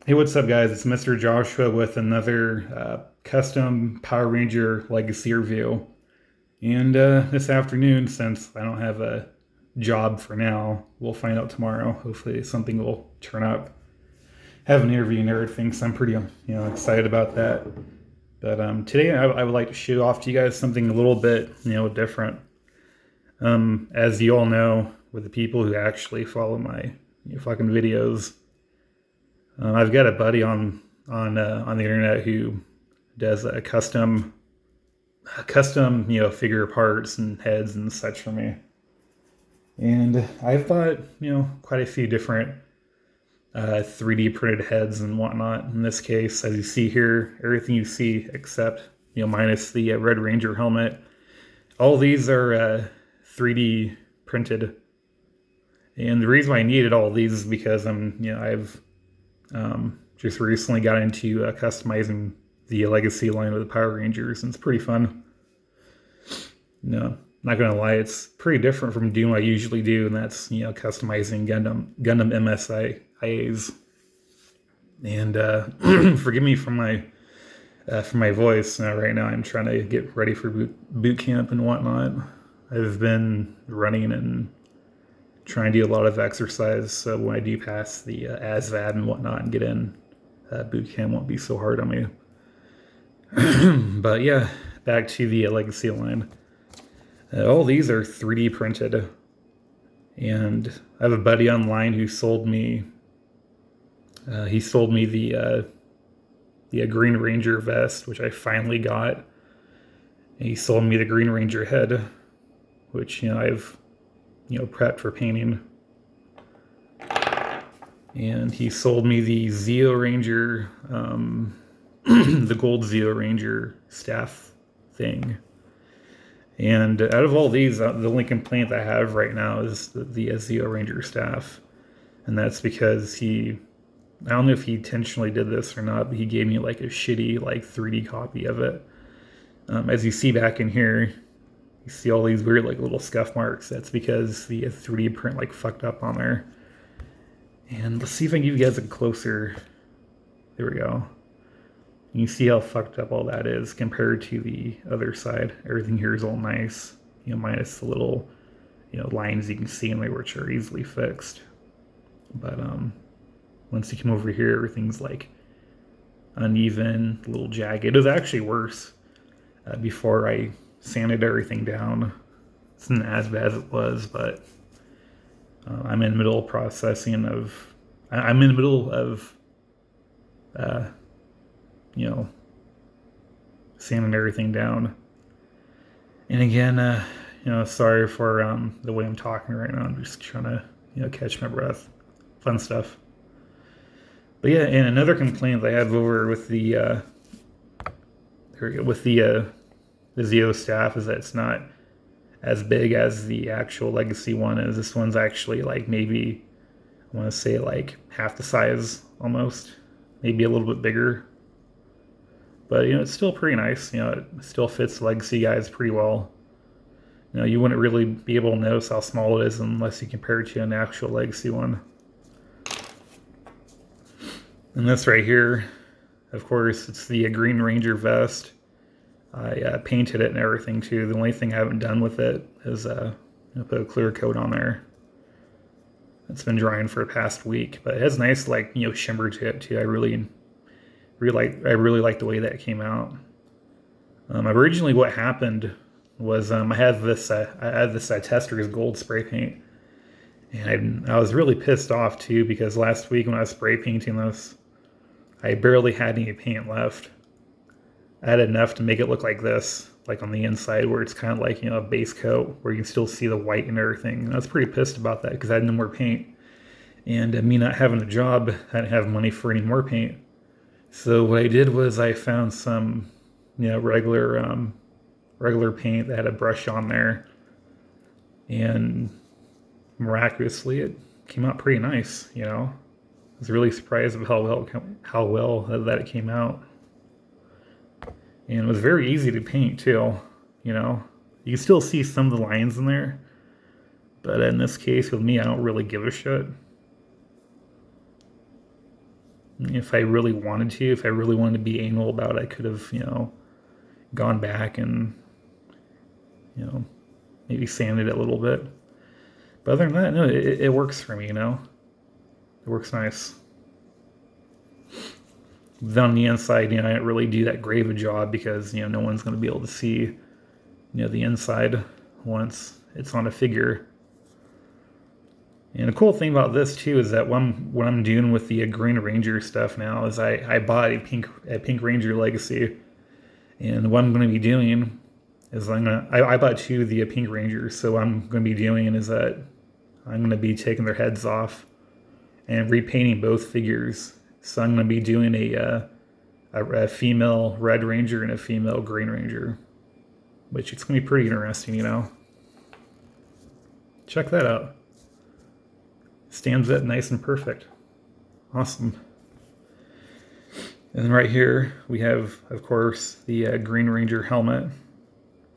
Hey, what's up, guys? It's Mr. Joshua with another custom Power Ranger Legacy review. And this afternoon, since I don't have a job for now, we'll find out tomorrow. Hopefully, something will turn up. Have an interview and everything, so I'm pretty, excited about that. But today, I would like to show off to you guys something a little bit, different. As you all know, with the people who actually follow my fucking videos, I've got a buddy on the internet who does a custom figure parts and heads and such for me. And I've bought quite a few different 3D printed heads and whatnot. In this case, as you see here, everything you see except minus the Red Ranger helmet. All these are 3D printed. And the reason why I needed all these is because I've just recently got into customizing the Legacy line with the Power Rangers, and it's pretty fun. No, not gonna lie, it's pretty different from doing what I usually do, and that's customizing Gundam MSIAs. And forgive me for my voice. Right now, I'm trying to get ready for boot camp and whatnot. I've been running and trying to do a lot of exercise, so when I do pass the ASVAB and whatnot and get in, boot camp won't be so hard on me. But yeah, back to the Legacy line. All these are 3D printed, and I have a buddy online who sold me. He sold me the Green Ranger vest, which I finally got. And he sold me the Green Ranger head, which I've prepped for painting. And he sold me the Zeo Ranger, the gold Zeo Ranger staff thing. And out of all these, the only complaint I have right now is the Zeo Ranger staff. And that's because I don't know if he intentionally did this or not, but he gave me like a shitty like 3D copy of it. As you see back in here, you see all these weird like little scuff marks. That's because the 3D print like fucked up on there. And let's see if I can give you guys a closer. There we go. You see how fucked up all that is compared to the other side. Everything here is all nice, minus the little, lines you can see in there which are easily fixed. But once you come over here, everything's like uneven, a little jagged. It was actually worse before I sanded everything down. It's not as bad as it was, but I'm in the middle of processing of. I'm in the middle of, sanding everything down. And again, sorry for the way I'm talking right now. I'm just trying to, catch my breath. Fun stuff. But yeah, and another complaint I have over with the the Zeo staff is that it's not as big as the actual Legacy one is. This one's actually like maybe, I want to say like half the size almost, maybe a little bit bigger. But it's still pretty nice. It still fits Legacy guys pretty well. You wouldn't really be able to notice how small it is unless you compare it to an actual Legacy one. And this right here, of course, it's the Green Ranger vest. I painted it and everything too. The only thing I haven't done with it is put a clear coat on there. It's been drying for the past week, but it has nice like shimmer to it too. I really like the way that came out. Originally, what happened was I had this Tester's gold spray paint, and I was really pissed off too because last week when I was spray painting this, I barely had any paint left. I had enough to make it look like this, like on the inside where it's kind of like a base coat where you can still see the white and everything. And I was pretty pissed about that because I had no more paint, and me not having a job, I didn't have money for any more paint. So what I did was I found some, regular paint that had a brush on there, and miraculously it came out pretty nice. I was really surprised of how well that it came out, and it was very easy to paint too. You can still see some of the lines in there, but in this case with me, I don't really give a shit. If I really wanted to, if I really wanted to be anal about it, I could have, gone back and, maybe sanded it a little bit. But other than that, no, it works for me, It works nice. Then on the inside, I didn't really do that great of a job because, no one's going to be able to see, the inside once it's on a figure. And the cool thing about this too is that what I'm doing with the Green Ranger stuff now is I bought a Pink Ranger Legacy, and what I'm going to be doing is I bought two of the Pink Rangers, so what I'm going to be doing is that I'm going to be taking their heads off and repainting both figures. So I'm going to be doing a female Red Ranger and a female Green Ranger, which it's going to be pretty interesting, Check that out. Stands up nice and perfect. Awesome. And then right here we have, of course, the Green Ranger helmet.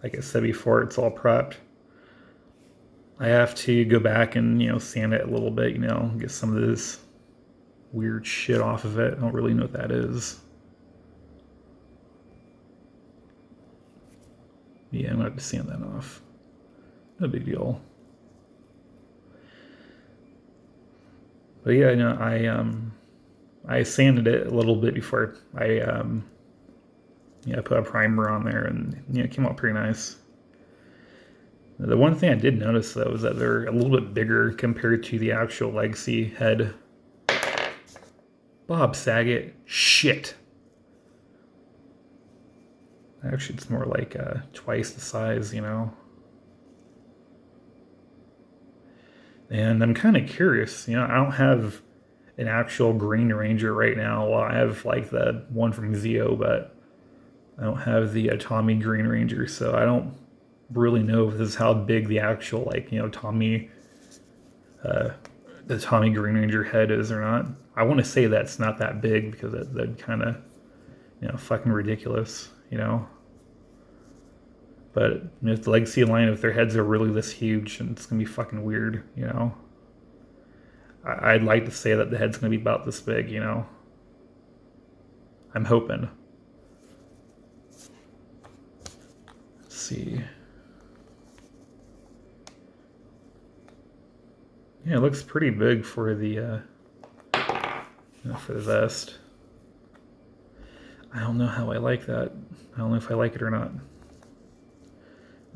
Like I said before, it's all prepped. I have to go back and, sand it a little bit, get some of this weird shit off of it. I don't really know what that is. Yeah, I'm going to have to sand that off. No big deal. But yeah, I sanded it a little bit before I put a primer on there, and it came out pretty nice. The one thing I did notice though is that they're a little bit bigger compared to the actual Legacy head. Bob Saget, shit. Actually, it's more like twice the size, And I'm kind of curious, I don't have an actual Green Ranger right now. Well, I have like the one from Zeo, but I don't have the Tommy Green Ranger, so I don't really know if this is how big the actual, Tommy, the Tommy Green Ranger head is or not. I want to say that's not that big because that'd kind of, fucking ridiculous, But if the Legacy line, if their heads are really this huge, and it's going to be fucking weird, I'd like to say that the head's going to be about this big, I'm hoping. Let's see. Yeah, it looks pretty big for the vest. I don't know how I like that. I don't know if I like it or not.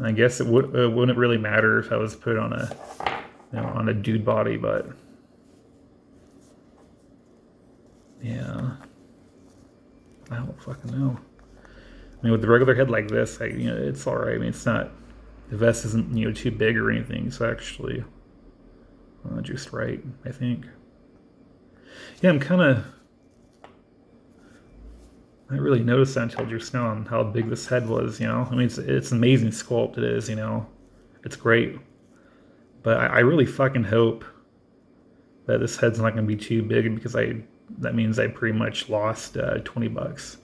I guess it wouldn't really matter if I was put on a dude body, but yeah, I don't fucking know. I mean, with the regular head like this, it's all right. I mean, it's not, the vest isn't too big or anything. So actually, just right, I think. Yeah, I didn't really noticed that until just now on how big this head was, I mean, it's amazing sculpt, it is, It's great. But I really fucking hope that this head's not going to be too big because that means I pretty much lost $20.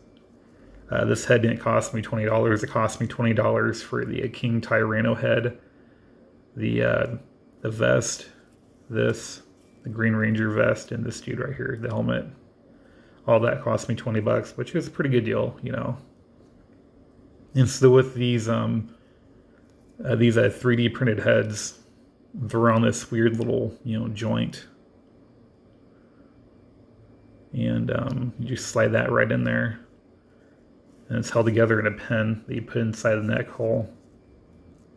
This head didn't cost me $20. It cost me $20 for the King Tyranno head, the vest, the Green Ranger vest, and this dude right here, the helmet. All that cost me $20, which is a pretty good deal, And so with these 3D printed heads, they're on this weird little, joint. And you just slide that right in there. And it's held together in a pen that you put inside the neck hole.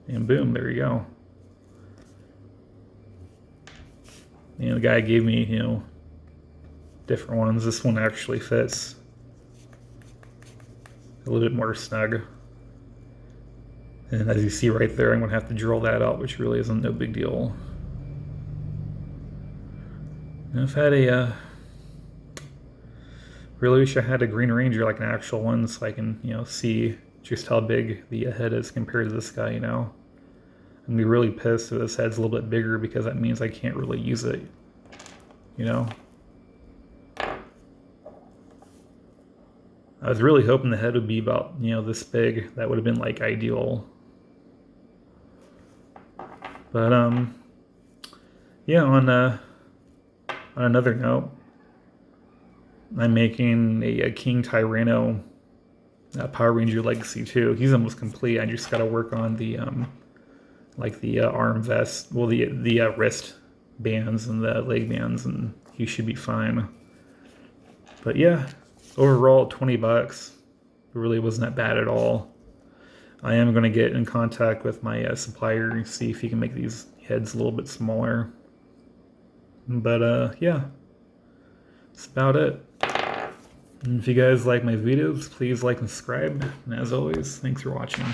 And boom, there you go. And the guy gave me, different ones. This one actually fits a little bit more snug. And as you see right there, I'm going to have to drill that out, which really isn't no big deal. And I've had really wish I had a Green Ranger, like an actual one, so I can, see just how big the head is compared to this guy, I'm going to be really pissed if this head's a little bit bigger because that means I can't really use it, I was really hoping the head would be about, this big. That would have been like ideal. But yeah, on another note, I'm making a King Tyranno Power Ranger Legacy too. He's almost complete. I just got to work on the like the arm vest, well the wrist bands and the leg bands, and he should be fine. But yeah, overall $20. It really wasn't that bad at all. I am going to get in contact with my supplier and see if he can make these heads a little bit smaller. But yeah, that's about it. And if you guys like my videos, please like and subscribe. And as always, thanks for watching.